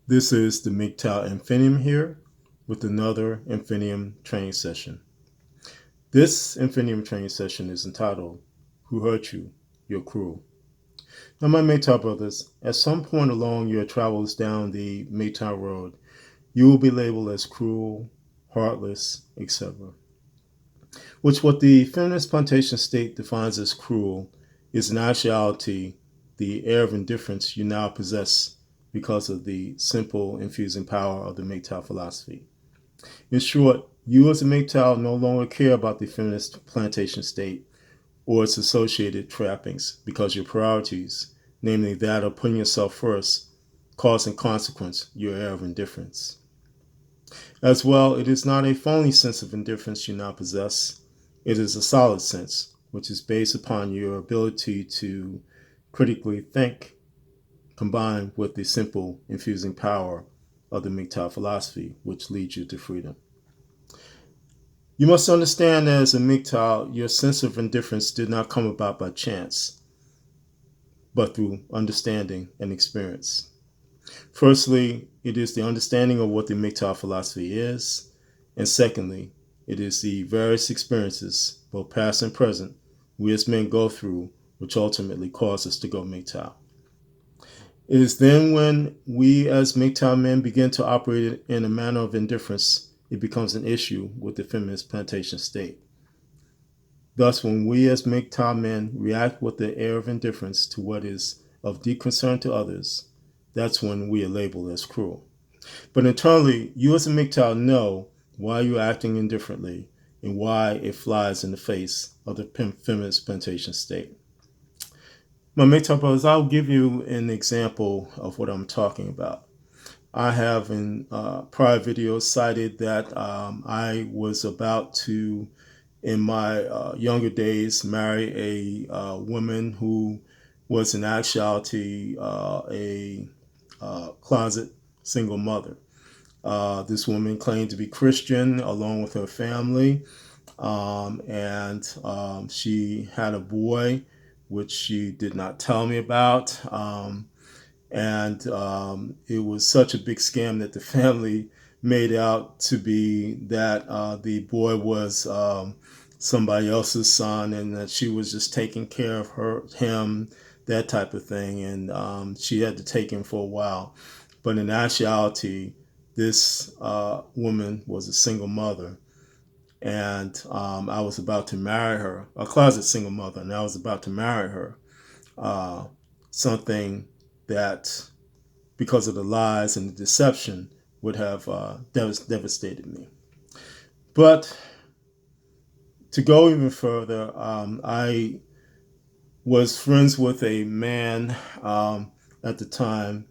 This is the MGTOW Infinium here with another Infinium training session. This Infinium training session is entitled, Who Hurt You? You're Cruel. Now, my MGTOW brothers, at some point along your travels down the MGTOW road, you will be labeled as cruel, heartless, etc. Which what the feminist plantation state defines as cruel is in actuality the air of indifference you now possess because of the simple infusing power of the MGTOW philosophy. In short, you as a MGTOW no longer care about the feminist plantation state or its associated trappings because your priorities, namely that of putting yourself first, cause and consequence your air of indifference. As well, it is not a phony sense of indifference you now possess. It is a solid sense, which is based upon your ability to critically think, combined with the simple infusing power of the MGTOW philosophy, which leads you to freedom. You must understand that as a MGTOW, your sense of indifference did not come about by chance, but through understanding and experience. Firstly, it is the understanding of what the MGTOW philosophy is, and secondly, it is the various experiences, both past and present, we as men go through, which ultimately cause us to go MGTOW. It is then when we as MGTOW men begin to operate in a manner of indifference, it becomes an issue with the feminist plantation state. Thus, when we as MGTOW men react with the air of indifference to what is of deep concern to others, that's when we are labeled as cruel. But internally, you as a MGTOW know why you're acting indifferently and why it flies in the face of the feminist plantation state. My MGTOW brothers, I'll give you an example of what I'm talking about. I have in prior videos cited that I was about to, in my younger days, marry a woman who was in actuality a closet single mother. This woman claimed to be Christian along with her family, and she had a boy, which she did not tell me about. And it was such a big scam that the family made out to be that the boy was somebody else's son and that she was just taking care of him, that type of thing. And she had to take him for a while. But in actuality, this woman was a single mother. And I was about to marry her, a closet single mother, and I was about to marry her. Something that, because of the lies and the deception, would have devastated me. But to go even further, I was friends with a man at the time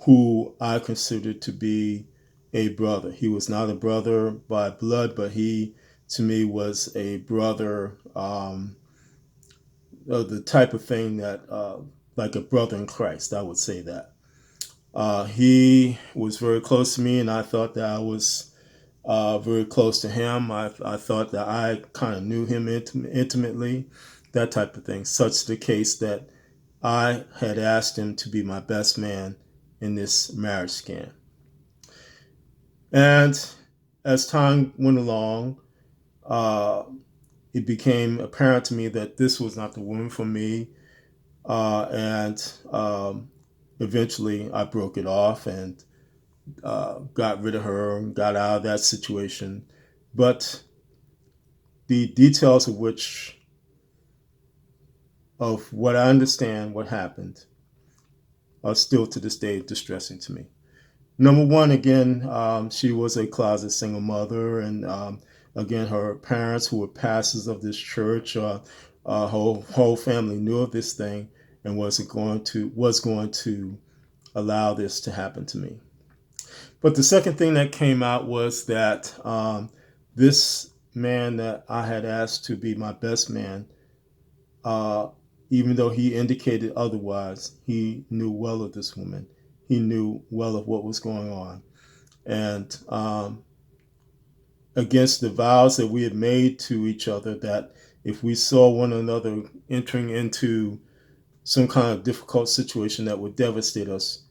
who I considered to be a brother. He was not a brother by blood, but he, to me, was a brother, the type of thing that, like a brother in Christ, I would say that. He was very close to me, and I thought that I was very close to him. I thought that I kind of knew him intimately, that type of thing. Such the case that I had asked him to be my best man in this marriage scam. And as time went along, uh, it became apparent to me that this was not the woman for me. And eventually I broke it off and got rid of her and got out of that situation. But the details of what I understand what happened are still to this day distressing to me. Number one, again, she was a closet single mother, and again, her parents, who were pastors of this church, whole family knew of this thing and was going to allow this to happen to me. But the second thing that came out was that this man that I had asked to be my best man, uh, even though he indicated otherwise, he knew well of this woman. He knew well of what was going on. And against the vows that we had made to each other, that if we saw one another entering into some kind of difficult situation that would devastate us,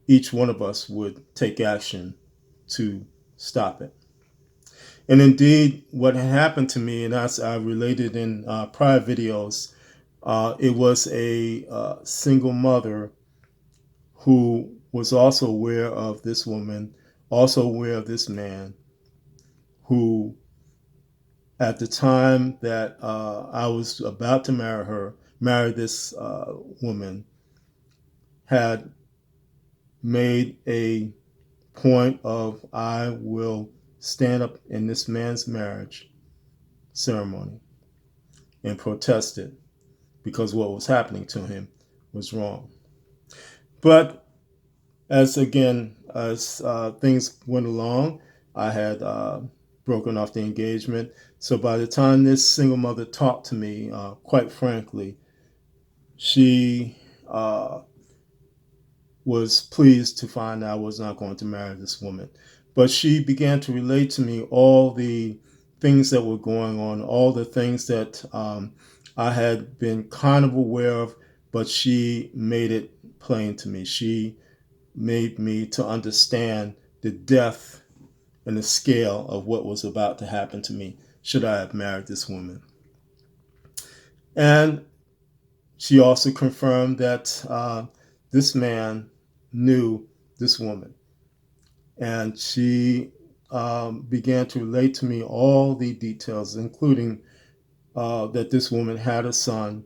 each one of us would take action to stop it. And indeed, what had happened to me, and as I related in prior videos, it was a single mother who was also aware of this woman, also aware of this man, who at the time that I was about to marry this woman, had made a point of, I will stand up in this man's marriage ceremony and protest it because what was happening to him was wrong. But as things went along, I had broken off the engagement. So by the time this single mother talked to me, quite frankly, she was pleased to find I was not going to marry this woman. But she began to relate to me all the things that were going on, all the things that I had been kind of aware of, but she made it plain to me. She made me to understand the depth and the scale of what was about to happen to me should I have married this woman. And she also confirmed that this man knew this woman. And she began to relate to me all the details, including that this woman had a son,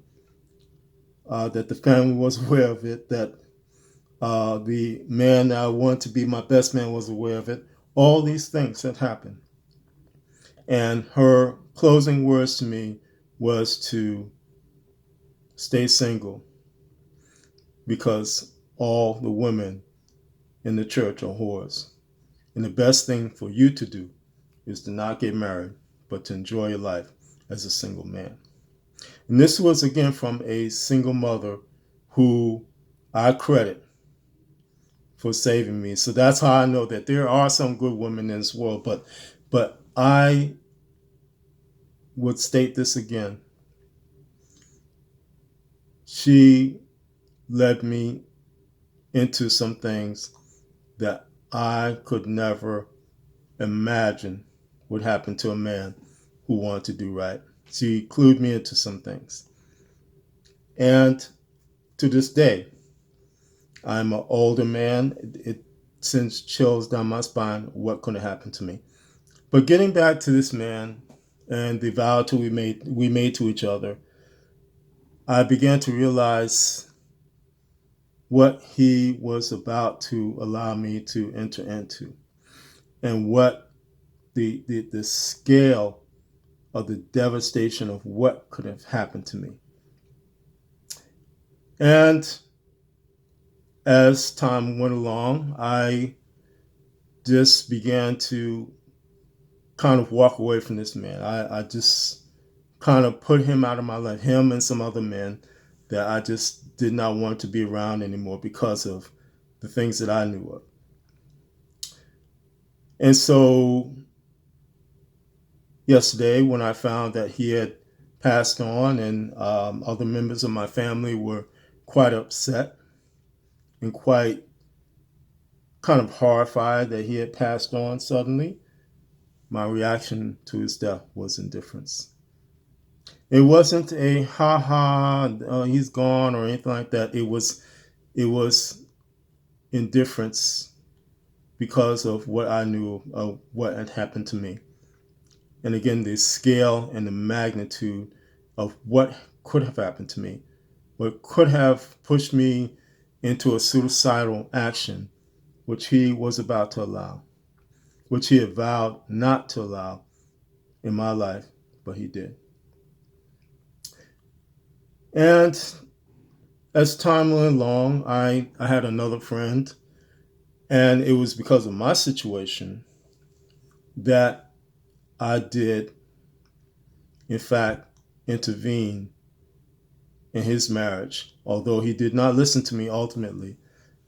that the family was aware of it, that the man I wanted to be my best man was aware of it. All these things had happened. And her closing words to me was to stay single because all the women in the church are whores. And the best thing for you to do is to not get married, but to enjoy your life as a single man. And this was again from a single mother who I credit for saving me. So that's how I know that there are some good women in this world. But I would state this again. She led me into some things that I could never imagine would happen to a man who wanted to do right. She clued me into some things. And to this day, I'm an older man. It sends chills down my spine what could have happened to me. But getting back to this man and the vow we made to each other, I began to realize what he was about to allow me to enter into, and what the scale of the devastation of what could have happened to me. And as time went along, I just began to kind of walk away from this man. I just kind of put him out of my life, him and some other men that I just did not want to be around anymore because of the things that I knew of. And so yesterday, when I found that he had passed on, and other members of my family were quite upset and quite kind of horrified that he had passed on suddenly, my reaction to his death was indifference. It wasn't a ha ha, he's gone or anything like that. It was indifference because of what I knew of what had happened to me. And again, the scale and the magnitude of what could have happened to me, what could have pushed me into a suicidal action, which he was about to allow, which he had vowed not to allow in my life, but he did. And as time went along, I had another friend, and it was because of my situation that I did, in fact, intervene in his marriage, although he did not listen to me ultimately,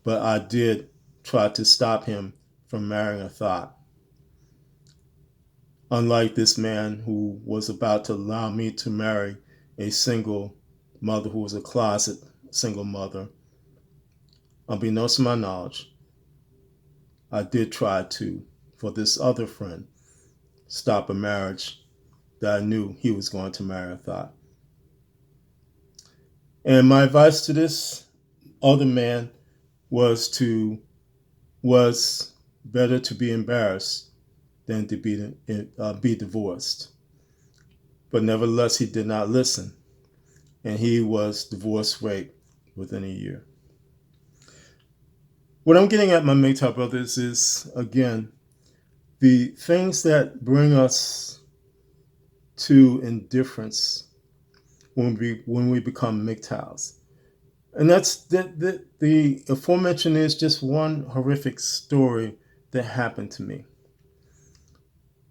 but I did try to stop him from marrying a thought. Unlike this man who was about to allow me to marry a single mother who was a closet single mother, unbeknownst to my knowledge, I did try to, for this other friend, stop a marriage that I knew he was going to marry, I thought. And my advice to this other man was was better to be embarrassed than to be divorced. But nevertheless, he did not listen, and he was divorce raped within a year. What I'm getting at, my MGTOW brothers, is again the things that bring us to indifference when we become MGTOWs. And that's the aforementioned is just one horrific story that happened to me.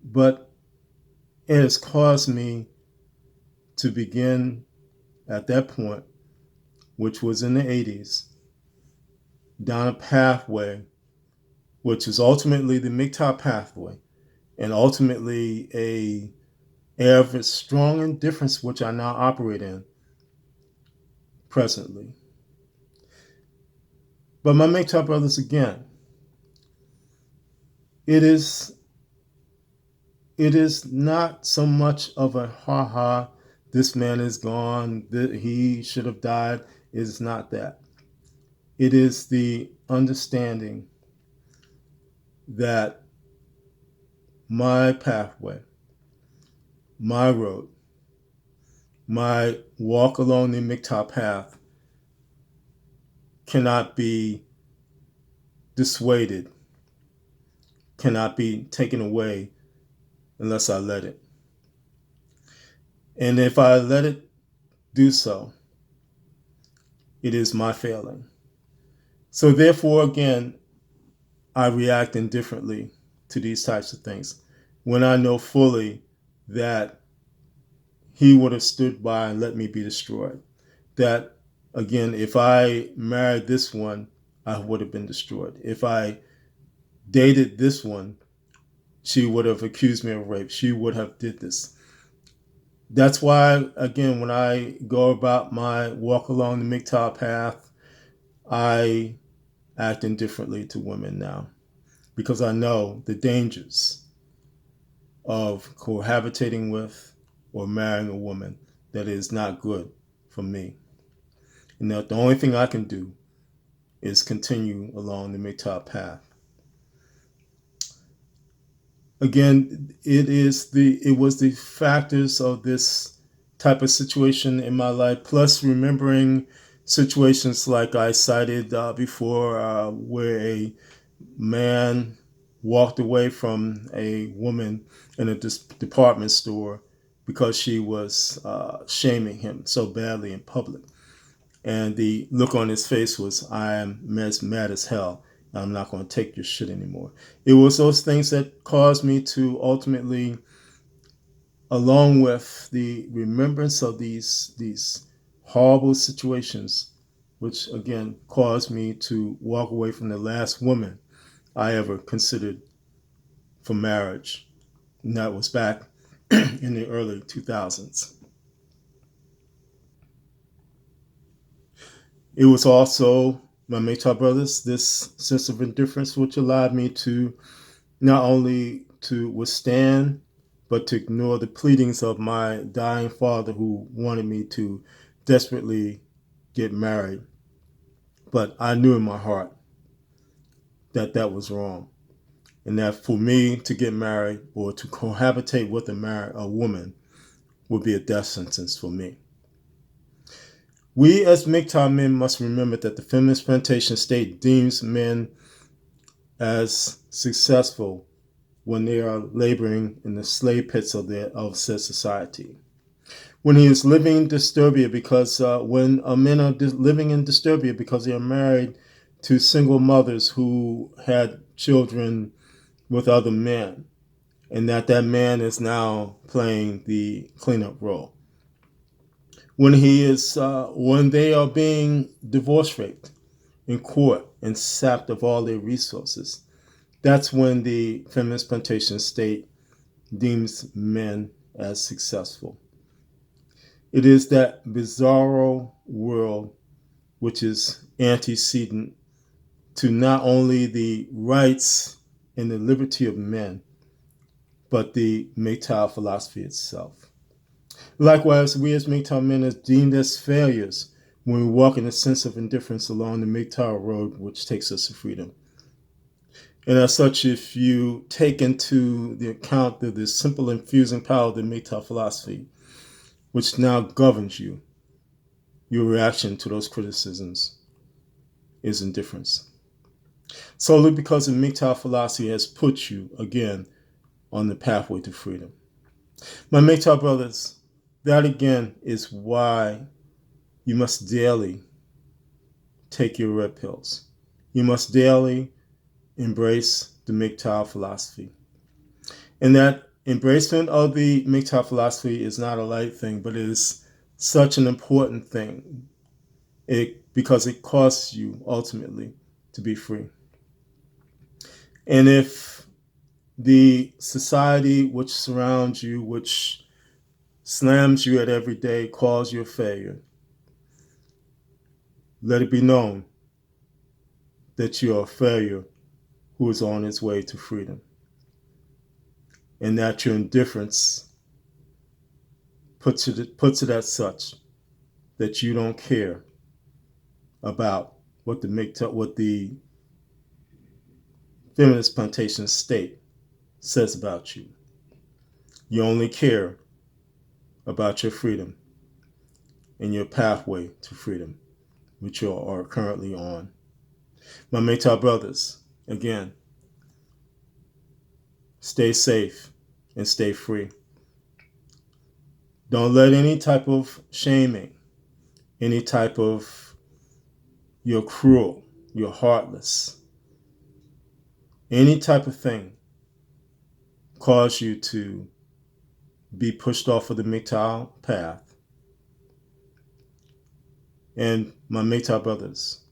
But it has caused me to begin at that point, which was in the 80s, down a pathway, which is ultimately the MGTOW pathway, and ultimately a area of strong indifference, which I now operate in presently. But my MGTOW brothers, again, it is not so much of a ha, this man is gone, he should have died. It is not that. It is the understanding that my pathway, my road, my walk along the MGTOW path cannot be dissuaded, cannot be taken away unless I let it. And if I let it do so, it is my failing. So therefore, again, I react indifferently to these types of things when I know fully that he would have stood by and let me be destroyed. That, again, if I married this one, I would have been destroyed. If I dated this one, she would have accused me of rape. She would have did this. That's why, again, when I go about my walk along the MGTOW path, I act indifferently to women now because I know the dangers of cohabitating with or marrying a woman that is not good for me. And that the only thing I can do is continue along the MGTOW path. Again, it was the factors of this type of situation in my life, plus remembering situations like I cited before, where a man walked away from a woman in a department store because she was shaming him so badly in public. And the look on his face was, I am as mad as hell. I'm not going to take your shit anymore. It was those things that caused me to ultimately, along with the remembrance of these horrible situations, which again caused me to walk away from the last woman I ever considered for marriage. And that was back in the early 2000s. It was also, my MGTOW brothers, this sense of indifference which allowed me to not only to withstand, but to ignore the pleadings of my dying father who wanted me to desperately get married. But I knew in my heart that that was wrong. And that for me to get married or to cohabitate with a woman would be a death sentence for me. We as MGTOW men must remember that the feminist plantation state deems men as successful when they are laboring in the slave pits of said society. When he is living in disturbia, because when men are living in disturbia because they are married to single mothers who had children with other men, and that man is now playing the cleanup role. When when they are being divorce raped in court and sapped of all their resources, that's when the feminist plantation state deems men as successful. It is that bizarro world which is antecedent to not only the rights and the liberty of men, but the MGTOW philosophy itself. Likewise, we as MGTOW men are deemed as failures when we walk in a sense of indifference along the MGTOW road, which takes us to freedom. And as such, if you take into the account of this simple infusing power of the MGTOW philosophy, which now governs you, your reaction to those criticisms is indifference. Solely because the MGTOW philosophy has put you, again, on the pathway to freedom. My MGTOW brothers, that again is why you must daily take your red pills. You must daily embrace the MGTOW philosophy. And that embracement of the MGTOW philosophy is not a light thing, but it is such an important thing because it costs you ultimately to be free. And if the society which surrounds you, which slams you at every day, calls you a failure, let it be known that you are a failure who is on its way to freedom. And that your indifference puts it as such that you don't care about what the feminist plantation state says about you. You only care about your freedom and your pathway to freedom, which you are currently on. My MGTOW brothers, again, stay safe and stay free. Don't let any type of shaming, any type of you're cruel, you're heartless, any type of thing cause you to be pushed off of the MGTOW path. And my MGTOW brothers,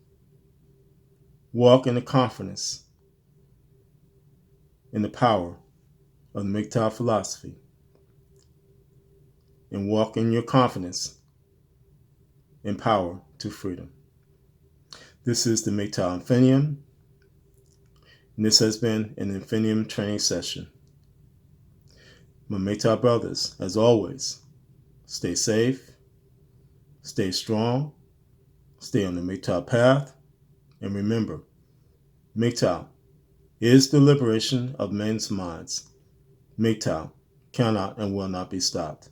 walk in the confidence in the power of the MGTOW philosophy, and walk in your confidence and power to freedom. This is the MGTOW Infinium, and this has been an Infinium training session. My MGTOW brothers, as always, stay safe, stay strong, stay on the MGTOW path, and remember, MGTOW is the liberation of men's minds. MGTOW cannot and will not be stopped.